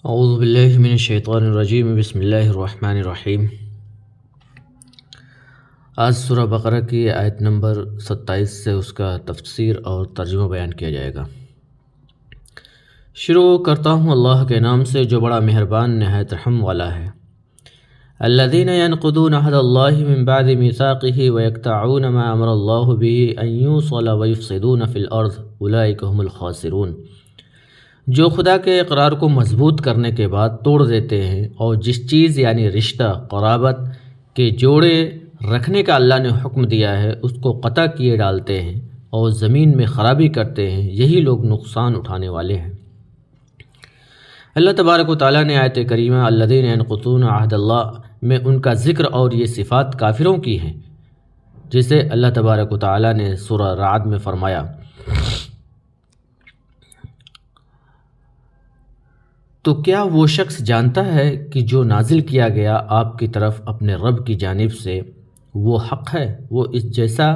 اعوذ باللہ من الشیطان الرجیم بسم اللہ الرحمن الرحیم۔ آج سورہ بقرہ کی آیت نمبر 27 سے اس کا تفسیر اور ترجمہ بیان کیا جائے گا۔ شروع کرتا ہوں اللہ کے نام سے جو بڑا مہربان نہایت رحم والا ہے۔ الذین ينقضون عہد اللہ من بعد میثاقہ ویقطعون ما امر اللہ به ان یوصل ویفسدون فی الارض اولئک هم الخاسرون، جو خدا کے اقرار کو مضبوط کرنے کے بعد توڑ دیتے ہیں اور جس چیز یعنی رشتہ قرابت کے جوڑے رکھنے کا اللہ نے حکم دیا ہے اس کو قطع کیے ڈالتے ہیں اور زمین میں خرابی کرتے ہیں، یہی لوگ نقصان اٹھانے والے ہیں۔ اللہ تبارک و تعالیٰ نے آیت کریمہ الذین ینقضون عہد اللہ میں ان کا ذکر اور یہ صفات کافروں کی ہیں، جسے اللہ تبارک و تعالیٰ نے سورہ رعد میں فرمایا، تو کیا وہ شخص جانتا ہے کہ جو نازل کیا گیا آپ کی طرف اپنے رب کی جانب سے وہ حق ہے؟ وہ اس جیسا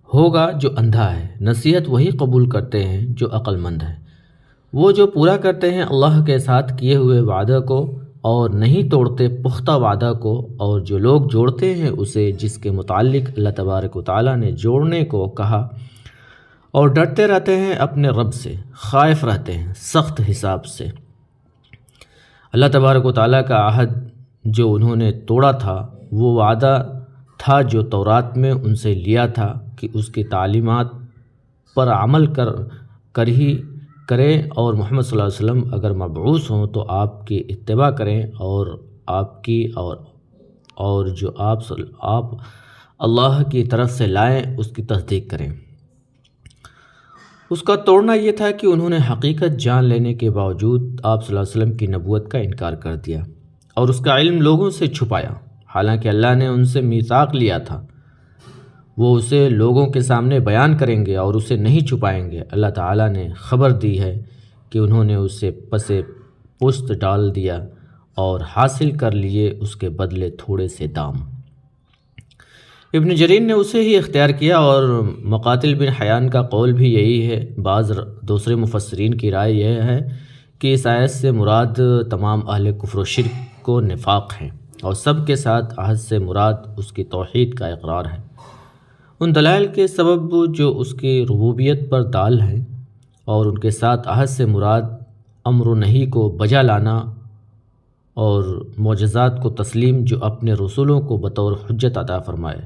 ہوگا جو اندھا ہے۔ نصیحت وہی قبول کرتے ہیں جو عقل مند ہے، وہ جو پورا کرتے ہیں اللہ کے ساتھ کیے ہوئے وعدہ کو اور نہیں توڑتے پختہ وعدہ کو، اور جو لوگ جوڑتے ہیں اسے جس کے متعلق اللہ تبارک و تعالیٰ نے جوڑنے کو کہا، اور ڈرتے رہتے ہیں اپنے رب سے، خائف رہتے ہیں سخت حساب سے۔ اللہ تبارک و تعالیٰ کا عہد جو انہوں نے توڑا تھا وہ وعدہ تھا جو تورات میں ان سے لیا تھا کہ اس کی تعلیمات پر عمل کریں اور محمد صلی اللہ علیہ وسلم اگر مبعوث ہوں تو آپ کی اتباع کریں اور آپ کی اور جو آپ اللہ کی طرف سے لائیں اس کی تصدیق کریں۔ اس کا توڑنا یہ تھا کہ انہوں نے حقیقت جان لینے کے باوجود آپ صلی اللہ علیہ وسلم کی نبوت کا انکار کر دیا اور اس کا علم لوگوں سے چھپایا، حالانکہ اللہ نے ان سے میثاق لیا تھا وہ اسے لوگوں کے سامنے بیان کریں گے اور اسے نہیں چھپائیں گے۔ اللہ تعالیٰ نے خبر دی ہے کہ انہوں نے اسے پس پشت ڈال دیا اور حاصل کر لیے اس کے بدلے تھوڑے سے دام۔ ابن جریر نے اسے ہی اختیار کیا اور مقاتل بن حیان کا قول بھی یہی ہے۔ بعض دوسرے مفسرین کی رائے یہ ہے کہ اس آیت سے مراد تمام اہل کفر و شرک و نفاق ہیں اور سب کے ساتھ عہد سے مراد اس کی توحید کا اقرار ہے، ان دلائل کے سبب جو اس کی ربوبیت پر دال ہیں، اور ان کے ساتھ عہد سے مراد امر و نہی کو بجا لانا اور معجزات کو تسلیم جو اپنے رسولوں کو بطور حجت عطا فرمائے۔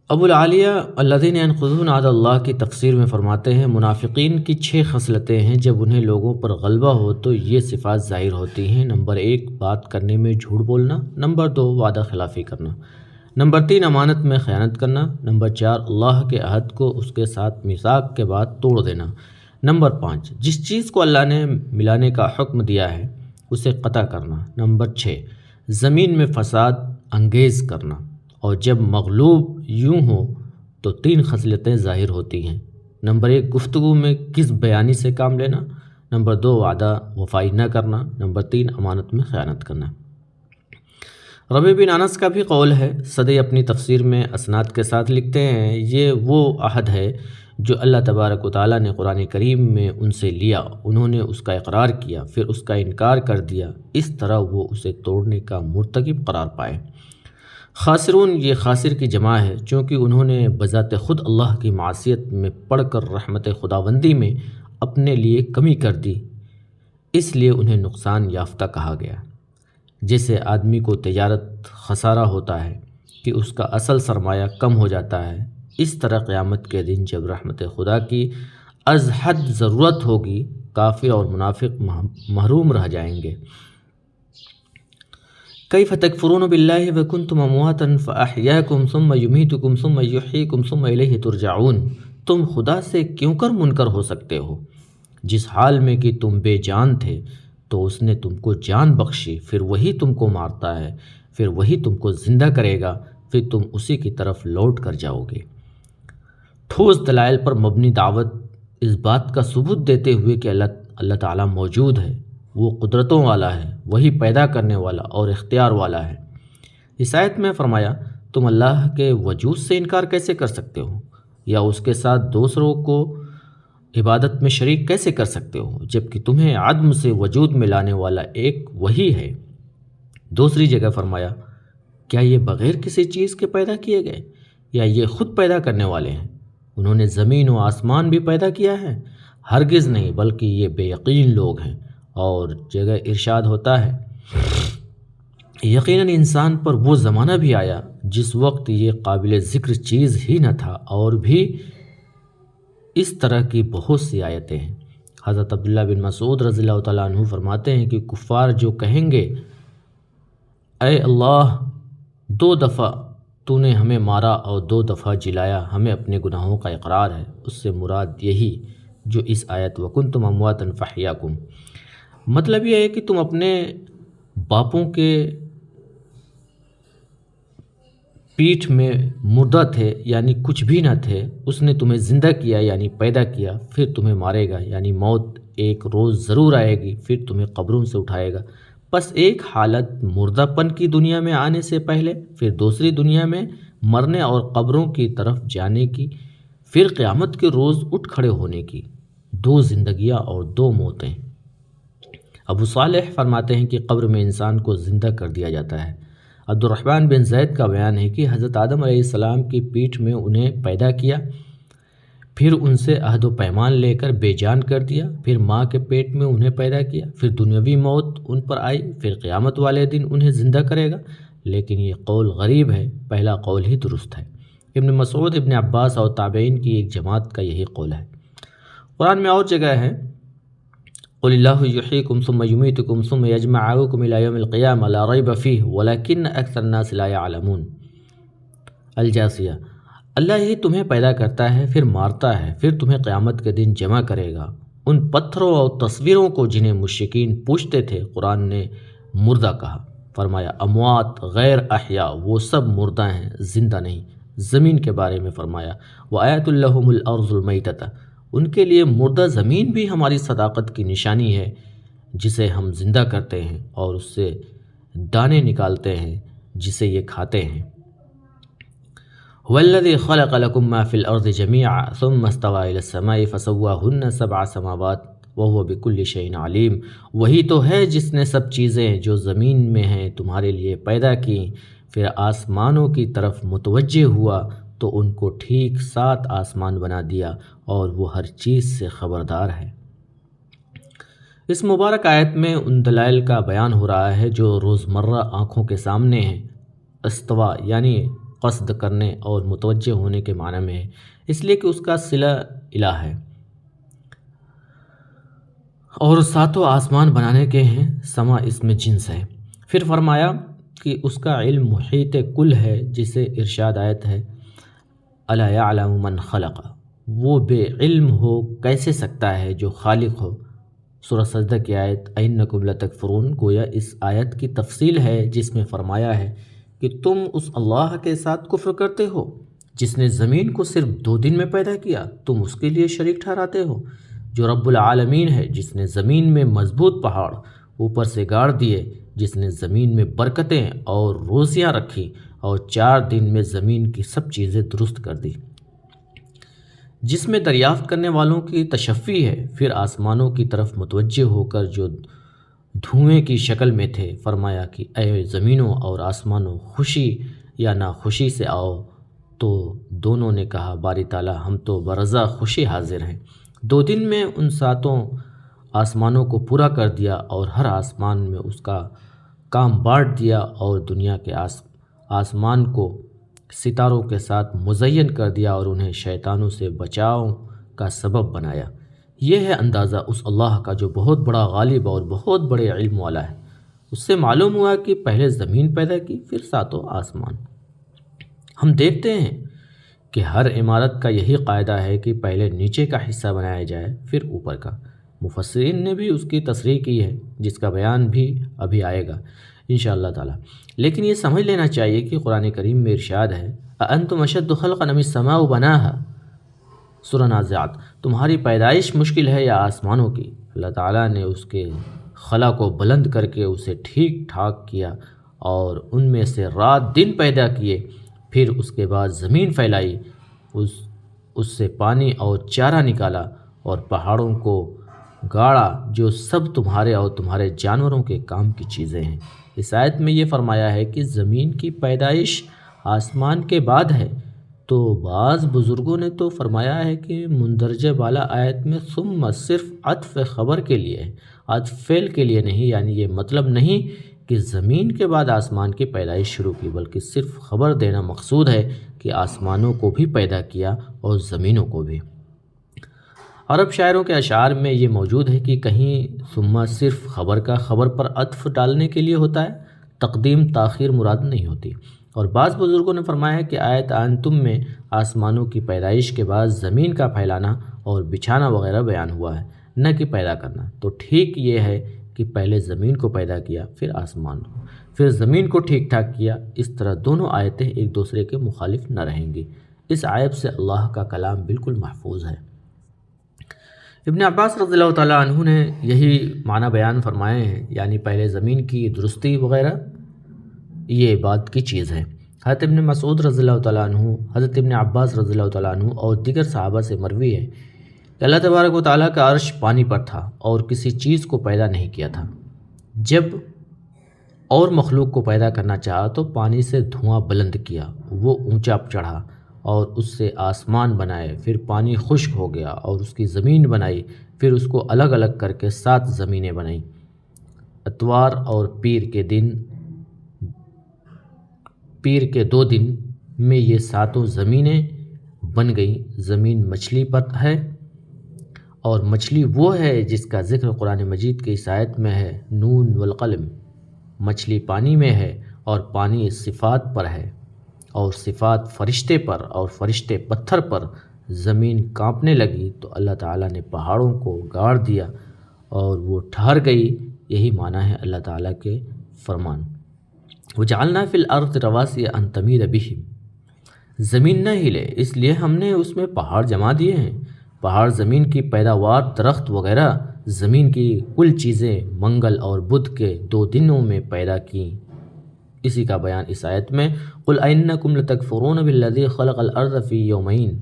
ابو العالیہ الذین ینقضون عہد اللہ کی تفسیر میں فرماتے ہیں، منافقین کی 6 خصلتیں ہیں، جب انہیں لوگوں پر غلبہ ہو تو یہ صفات ظاہر ہوتی ہیں۔ نمبر 1 بات کرنے میں جھوٹ بولنا، نمبر 2 وعدہ خلافی کرنا، نمبر 3 امانت میں خیانت کرنا، نمبر 4 اللہ کے عہد کو اس کے ساتھ میثاق کے بعد توڑ دینا، نمبر 5 جس چیز کو اللہ نے ملانے کا حکم دیا ہے اسے قطع کرنا، نمبر 6 زمین میں فساد انگیز کرنا، اور جب مغلوب یوں ہو تو 3 خصلتیں ظاہر ہوتی ہیں۔ نمبر 1 گفتگو میں کس بیانی سے کام لینا، نمبر 2 وعدہ وفائی نہ کرنا، نمبر 3 امانت میں خیانت کرنا۔ ربیع بن انس کا بھی قول ہے، سدی اپنی تفسیر میں اسناد کے ساتھ لکھتے ہیں، یہ وہ عہد ہے جو اللہ تبارک و تعالیٰ نے قرآن کریم میں ان سے لیا، انہوں نے اس کا اقرار کیا پھر اس کا انکار کر دیا، اس طرح وہ اسے توڑنے کا مرتکب قرار پائے۔ خاسرون یہ خاسر کی جمع ہے، چونکہ انہوں نے بذات خود اللہ کی معصیت میں پڑھ کر رحمت خداوندی میں اپنے لیے کمی کر دی، اس لیے انہیں نقصان یافتہ کہا گیا۔ جیسے آدمی کو تجارت خسارہ ہوتا ہے کہ اس کا اصل سرمایہ کم ہو جاتا ہے، اس طرح قیامت کے دن جب رحمت خدا کی از حد ضرورت ہوگی کافر اور منافق محروم رہ جائیں گے۔ کیف تکفرون باللہ وکنتم امواتا فاحیاکم ثم یمیتکم ثم یحییکم ثم الیہ ترجعون، تم خدا سے کیوں کر منکر ہو سکتے ہو؟ جس حال میں کہ تم بے جان تھے تو اس نے تم کو جان بخشی، پھر وہی تم کو مارتا ہے، پھر وہی تم کو زندہ کرے گا، پھر تم اسی کی طرف لوٹ کر جاؤ گے۔ ٹھوس دلائل پر مبنی دعوت اس بات کا ثبوت دیتے ہوئے کہ اللہ تعالیٰ موجود ہے، وہ قدرتوں والا ہے، وہی پیدا کرنے والا اور اختیار والا ہے۔ اس آیت میں فرمایا، تم اللہ کے وجود سے انکار کیسے کر سکتے ہو یا اس کے ساتھ دوسروں کو عبادت میں شریک کیسے کر سکتے ہو جبکہ تمہیں عدم سے وجود میں لانے والا ایک وہی ہے؟ دوسری جگہ فرمایا کیا یہ بغیر کسی چیز کے پیدا کیے گئے یا یہ خود پیدا کرنے والے ہیں؟ انہوں نے زمین و آسمان بھی پیدا کیا ہے؟ ہرگز نہیں، بلکہ یہ بے یقین لوگ ہیں۔ اور جگہ ارشاد ہوتا ہے یقیناً انسان پر وہ زمانہ بھی آیا جس وقت یہ قابل ذکر چیز ہی نہ تھا، اور بھی اس طرح کی بہت سی آیتیں ہیں۔ حضرت عبداللہ بن مسعود رضی اللہ تعالیٰ عنہ فرماتے ہیں کہ کفار جو کہیں گے اے اللہ 2 دفعہ تو نے ہمیں مارا اور 2 دفعہ جلایا، ہمیں اپنے گناہوں کا اقرار ہے، اس سے مراد یہی جو اس آیت وَكُنْتُمْ أَمْوَاتًا فَأَحْيَاكُمْ، مطلب یہ ہے کہ تم اپنے باپوں کے پیٹھ میں مردہ تھے یعنی کچھ بھی نہ تھے، اس نے تمہیں زندہ کیا یعنی پیدا کیا، پھر تمہیں مارے گا یعنی موت ایک روز ضرور آئے گی، پھر تمہیں قبروں سے اٹھائے گا۔ بس ایک حالت مردہ پن کی دنیا میں آنے سے پہلے، پھر دوسری دنیا میں مرنے اور قبروں کی طرف جانے کی، پھر قیامت کے روز اٹھ کھڑے ہونے کی، 2 زندگیاں اور 2 موتیں۔ ابو صالح فرماتے ہیں کہ قبر میں انسان کو زندہ کر دیا جاتا ہے۔ عبد الرحمن بن زید کا بیان ہے کہ حضرت آدم علیہ السلام کی پیٹھ میں انہیں پیدا کیا، پھر ان سے عہد و پیمان لے کر بے جان کر دیا، پھر ماں کے پیٹ میں انہیں پیدا کیا، پھر دنیاوی موت ان پر آئی، پھر قیامت والے دن انہیں زندہ کرے گا۔ لیکن یہ قول غریب ہے، پہلا قول ہی درست ہے۔ ابن مسعود، ابن عباس اور تابعین کی ایک جماعت کا یہی قول ہے۔ قرآن میں اور جگہ ہے قل اللہ یحییکم ثم یمیتکم ثم یجمعکم الی یوم القیامہ لا ریب فیہ ولکن اکثر الناس لا یعلمون۔ الجاثیہ، اللہ ہی تمہیں پیدا کرتا ہے، پھر مارتا ہے، پھر تمہیں قیامت کے دن جمع کرے گا۔ ان پتھروں اور تصویروں کو جنہیں مشرکین پوجتے تھے قرآن نے مردہ کہا، فرمایا اموات غیر احیاء، وہ سب مردہ ہیں، زندہ نہیں۔ زمین کے بارے میں فرمایا وآیۃ لہم الارض المیتۃ، ان کے لیے مردہ زمین بھی ہماری صداقت کی نشانی ہے، جسے ہم زندہ کرتے ہیں اور اس سے دانے نکالتے ہیں جسے یہ کھاتے ہیں۔ وَالَّذِي خَلَقَ لَكُم مَّا فِي الْأَرْضِ جَمِيعًا ثُمَّ اسْتَوَىٰ إِلَى السَّمَاءِ فَسَوَّاهُنَّ 7 سماوات وَهُوَ بِكُلِّ شَيْءٍ عَلِيمٌ، وہی تو ہے جس نے سب چیزیں جو زمین میں ہیں تمہارے لیے پیدا کی، پھر آسمانوں کی طرف متوجہ ہوا تو ان کو ٹھیک 7 آسمان بنا دیا، اور وہ ہر چیز سے خبردار ہے۔ اس مبارک آیت میں ان دلائل کا بیان ہو رہا ہے جو روزمرہ آنکھوں کے سامنے ہیں۔ استوا یعنی قصد کرنے اور متوجہ ہونے کے معنی میں ہے، اس لیے کہ اس کا صلہ الہ ہے، اور 7 آسمان بنانے کے ہیں، سما اس میں جنس ہے۔ پھر فرمایا کہ اس کا علم محیط کل ہے، جسے ارشاد آیت ہے الا یعلم من خلق، وہ بے علم ہو کیسے سکتا ہے جو خالق ہو۔ سورہ سجدہ کی آیت اَإِنَّكُمْ لَتَكْفُرُونَ گویا اس آیت کی تفصیل ہے، جس میں فرمایا ہے کہ تم اس اللہ کے ساتھ کفر کرتے ہو جس نے زمین کو صرف 2 دن میں پیدا کیا، تم اس کے لیے شریک ٹھہراتے ہو، جو رب العالمین ہے، جس نے زمین میں مضبوط پہاڑ اوپر سے گاڑ دیے، جس نے زمین میں برکتیں اور روزیاں رکھی اور 4 دن میں زمین کی سب چیزیں درست کر دی، جس میں دریافت کرنے والوں کی تشفی ہے، پھر آسمانوں کی طرف متوجہ ہو کر جو دھوئیں کی شکل میں تھے، فرمایا کہ اے زمینوں اور آسمانوں خوشی یا ناخوشی سے آؤ، تو دونوں نے کہا باری تعالیٰ ہم تو برضا خوشی حاضر ہیں۔ 2 دن میں ان 7 آسمانوں کو پورا کر دیا اور ہر آسمان میں اس کا کام بانٹ دیا، اور دنیا کے آسمان کو ستاروں کے ساتھ مزین کر دیا اور انہیں شیطانوں سے بچاؤ کا سبب بنایا۔ یہ ہے اندازہ اس اللہ کا جو بہت بڑا غالب اور بہت بڑے علم والا ہے۔ اس سے معلوم ہوا کہ پہلے زمین پیدا کی، پھر 7 آسمان۔ ہم دیکھتے ہیں کہ ہر عمارت کا یہی قاعدہ ہے کہ پہلے نیچے کا حصہ بنایا جائے، پھر اوپر کا۔ مفسرین نے بھی اس کی تصریح کی ہے، جس کا بیان بھی ابھی آئے گا انشاءاللہ تعالی۔ لیکن یہ سمجھ لینا چاہیے کہ قرآن کریم میں ارشاد ہے اَأَنْتُمْ أَشَدُّ خَلْقًا أَمِ السَّمَاءُ بَنَاهَا، سورہ نازعات، تمہاری پیدائش مشکل ہے یا آسمانوں کی؟ اللہ تعالیٰ نے اس کے خلا کو بلند کر کے اسے ٹھیک ٹھاک کیا، اور ان میں سے رات دن پیدا کیے، پھر اس کے بعد زمین پھیلائی، اس سے پانی اور چارہ نکالا، اور پہاڑوں کو گاڑا جو سب تمہارے اور تمہارے جانوروں کے کام کی چیزیں ہیں۔ اس آیت میں یہ فرمایا ہے کہ زمین کی پیدائش آسمان کے بعد ہے، تو بعض بزرگوں نے تو فرمایا ہے کہ مندرجہ بالا آیت میں ثم صرف عطف خبر کے لیے ہے، عطف فعل کے لیے نہیں، یعنی یہ مطلب نہیں کہ زمین کے بعد آسمان کی پیدائش شروع کی، بلکہ صرف خبر دینا مقصود ہے کہ آسمانوں کو بھی پیدا کیا اور زمینوں کو بھی۔ عرب شاعروں کے اشعار میں یہ موجود ہے کہ کہیں ثم صرف خبر کا خبر پر عطف ڈالنے کے لیے ہوتا ہے، تقدیم تاخیر مراد نہیں ہوتی۔ اور بعض بزرگوں نے فرمایا ہے کہ آیت انتم میں آسمانوں کی پیدائش کے بعد زمین کا پھیلانا اور بچھانا وغیرہ بیان ہوا ہے، نہ کہ پیدا کرنا۔ تو ٹھیک یہ ہے کہ پہلے زمین کو پیدا کیا، پھر آسمان کو، پھر زمین کو ٹھیک ٹھاک کیا۔ اس طرح دونوں آیتیں ایک دوسرے کے مخالف نہ رہیں گی۔ اس آیت سے اللہ کا کلام بالکل محفوظ ہے۔ ابن عباس رضی اللہ تعالیٰ عنہ نے یہی معنی بیان فرمائے ہیں، یعنی پہلے زمین کی درستی وغیرہ یہ بات کی چیز ہے۔ حضرت ابن مسعود رضی اللہ تعالیٰ عنہ، حضرت ابن عباس رضی اللہ تعالیٰ عنہ اور دیگر صحابہ سے مروی ہے کہ اللہ تبارک و تعالیٰ کا عرش پانی پر تھا اور کسی چیز کو پیدا نہیں کیا تھا۔ جب اور مخلوق کو پیدا کرنا چاہا تو پانی سے دھواں بلند کیا، وہ اونچا چڑھا اور اس سے آسمان بنائے، پھر پانی خشک ہو گیا اور اس کی زمین بنائی، پھر اس کو الگ الگ کر کے 7 زمینیں بنائیں۔ اتوار اور پیر کے 2 دن میں یہ 7 زمینیں بن گئیں۔ زمین مچھلی پر ہے، اور مچھلی وہ ہے جس کا ذکر قرآن مجید کی اس آیت میں ہے، نون والقلم۔ مچھلی پانی میں ہے اور پانی صفات پر ہے، اور صفات فرشتے پر اور فرشتے پتھر پر۔ زمین کانپنے لگی تو اللہ تعالیٰ نے پہاڑوں کو گاڑ دیا اور وہ ٹھہر گئی۔ یہی معنی ہے اللہ تعالیٰ کے فرمان، وَجَعَلْنَا فِي الْأَرْضِ رَوَاسِيَ أَن تَمِيدَ بِهِمْ۔ زمین نہ ہلے اس لیے ہم نے اس میں پہاڑ جما دیے ہیں۔ پہاڑ زمین کی پیداوار، درخت وغیرہ، زمین کی کل چیزیں منگل اور بدھ کے 2 دنوں میں پیدا کیں۔ اسی کا بیان اس آیت میں قُلْ أَئِنَّكُمْ لَتَكْفُرُونَ بِالَّذِي خَلَقَ الْأَرْضَ فِي يَوْمَيْنِ،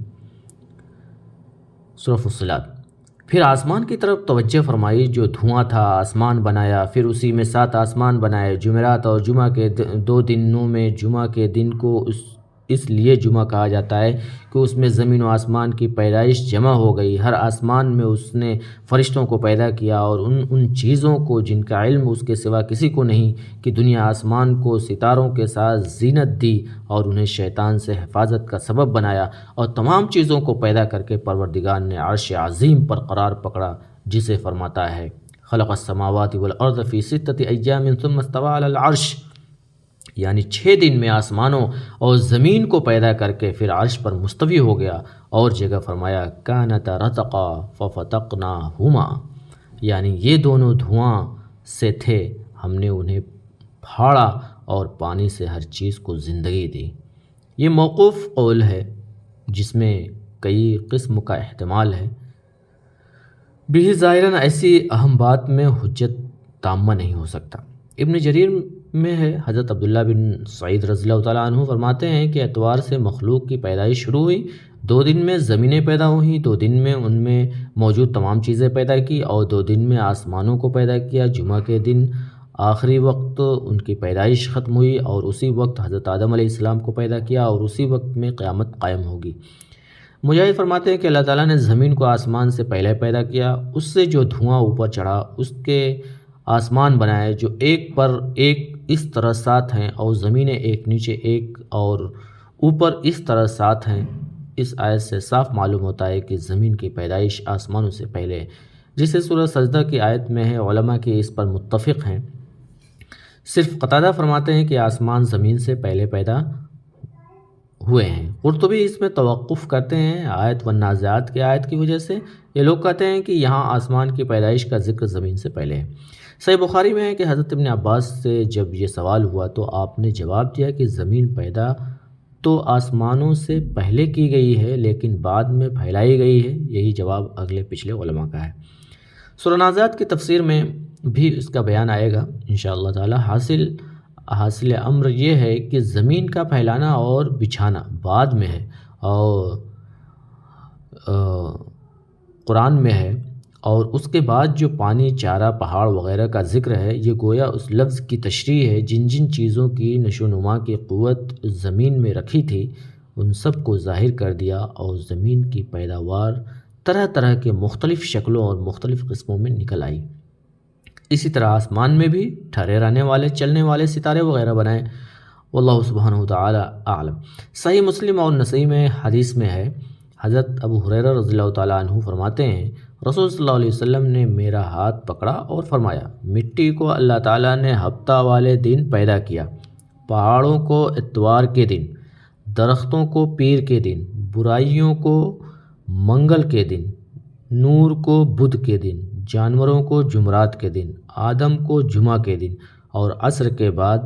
سورۃ فصلات۔ پھر آسمان کی طرف توجہ فرمائی، جو دھواں تھا آسمان بنایا، پھر اسی میں 7 آسمان بنائے۔ جمعرات اور جمعہ کے 2 دنوں میں جمعہ کے دن کو اس لیے جمعہ کہا جاتا ہے کہ اس میں زمین و آسمان کی پیدائش جمع ہو گئی۔ ہر آسمان میں اس نے فرشتوں کو پیدا کیا اور ان چیزوں کو جن کا علم اس کے سوا کسی کو نہیں، کہ دنیا آسمان کو ستاروں کے ساتھ زینت دی اور انہیں شیطان سے حفاظت کا سبب بنایا، اور تمام چیزوں کو پیدا کر کے پروردگار نے عرش عظیم پر قرار پکڑا، جسے فرماتا ہے خلق السماوات والارض فی 6 ایام ثم استوى علی العرش، یعنی 6 دن میں آسمانوں اور زمین کو پیدا کر کے پھر عرش پر مستوی ہو گیا۔ اور جگہ فرمایا کانتا رتقا ففتقناہما، یعنی یہ دونوں دھواں سے تھے، ہم نے انہیں پھاڑا اور پانی سے ہر چیز کو زندگی دی۔ یہ موقوف قول ہے جس میں کئی قسم کا احتمال ہے۔ بھی ظاہراً ایسی اہم بات میں حجت تامہ نہیں ہو سکتا۔ ابن جریر میں ہے، حضرت عبداللہ بن سعید رضی اللہ تعالیٰ عنہ فرماتے ہیں کہ اتوار سے مخلوق کی پیدائش شروع ہوئی، 2 دن میں زمینیں پیدا ہوئیں، 2 دن میں ان میں موجود تمام چیزیں پیدا کی، اور 2 دن میں آسمانوں کو پیدا کیا۔ جمعہ کے دن آخری وقت ان کی پیدائش ختم ہوئی، اور اسی وقت حضرت آدم علیہ السلام کو پیدا کیا، اور اسی وقت میں قیامت قائم ہوگی۔ مجاہد فرماتے ہیں کہ اللہ تعالیٰ نے زمین کو آسمان سے پہلے پیدا کیا، اس سے جو دھواں اوپر چڑھا اس کے آسمان بنائے، جو ایک پر ایک اس طرح 7 ہیں، اور زمینیں ایک نیچے ایک اور اوپر اس طرح 7 ہیں۔ اس آیت سے صاف معلوم ہوتا ہے کہ زمین کی پیدائش آسمانوں سے پہلے، جسے سورہ سجدہ کی آیت میں ہے۔ علماء کی اس پر متفق ہیں۔ صرف قتادہ فرماتے ہیں کہ آسمان زمین سے پہلے پیدا ہوئے ہیں۔ قرطبی اس میں توقف کرتے ہیں آیت والنازعات کی آیت کی وجہ سے۔ یہ لوگ کہتے ہیں کہ یہاں آسمان کی پیدائش کا ذکر زمین سے پہلے ہے۔ صحیح بخاری میں ہے کہ حضرت ابن عباس سے جب یہ سوال ہوا تو آپ نے جواب دیا کہ زمین پیدا تو آسمانوں سے پہلے کی گئی ہے، لیکن بعد میں پھیلائی گئی ہے۔ یہی جواب اگلے پچھلے علماء کا ہے۔ سورہ نازعات کی تفسیر میں بھی اس کا بیان آئے گا انشاءاللہ تعالی۔ حاصل امر یہ ہے کہ زمین کا پھیلانا اور بچھانا بعد میں ہے، قرآن میں ہے، اور اس کے بعد جو پانی، چارہ، پہاڑ وغیرہ کا ذکر ہے، یہ گویا اس لفظ کی تشریح ہے جن جن چیزوں کی نشو و نما کی قوت زمین میں رکھی تھی ان سب کو ظاہر کر دیا، اور زمین کی پیداوار طرح طرح کے مختلف شکلوں اور مختلف قسموں میں نکل آئی۔ اسی طرح آسمان میں بھی ٹھہرے رہنے والے چلنے والے ستارے وغیرہ بنائے۔ واللہ سبحانہ تعالی اعلم۔ صحیح مسلم اور نسائی میں حدیث میں ہے، حضرت ابو ہریرہ رضی اللہ تعالیٰ عنہ فرماتے ہیں رسول صلی اللہ علیہ وسلم نے میرا ہاتھ پکڑا اور فرمایا، مٹی کو اللہ تعالیٰ نے ہفتہ والے دن پیدا کیا، پہاڑوں کو اتوار کے دن، درختوں کو پیر کے دن، برائیوں کو منگل کے دن، نور کو بدھ کے دن، جانوروں کو جمعرات کے دن، آدم کو جمعہ کے دن، اور عصر کے بعد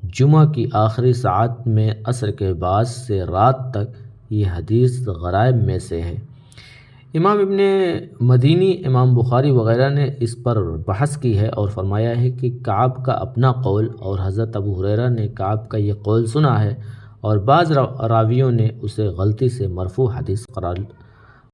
جمعہ کی آخری ساعت میں عصر کے بعد سے رات تک۔ یہ حدیث غرائب میں سے ہے۔ امام ابن مدینی، امام بخاری وغیرہ نے اس پر بحث کی ہے اور فرمایا ہے کہ کعب کا اپنا قول، اور حضرت ابو ہریرہ نے کعب کا یہ قول سنا ہے، اور بعض راویوں نے اسے غلطی سے مرفوع حدیث قرار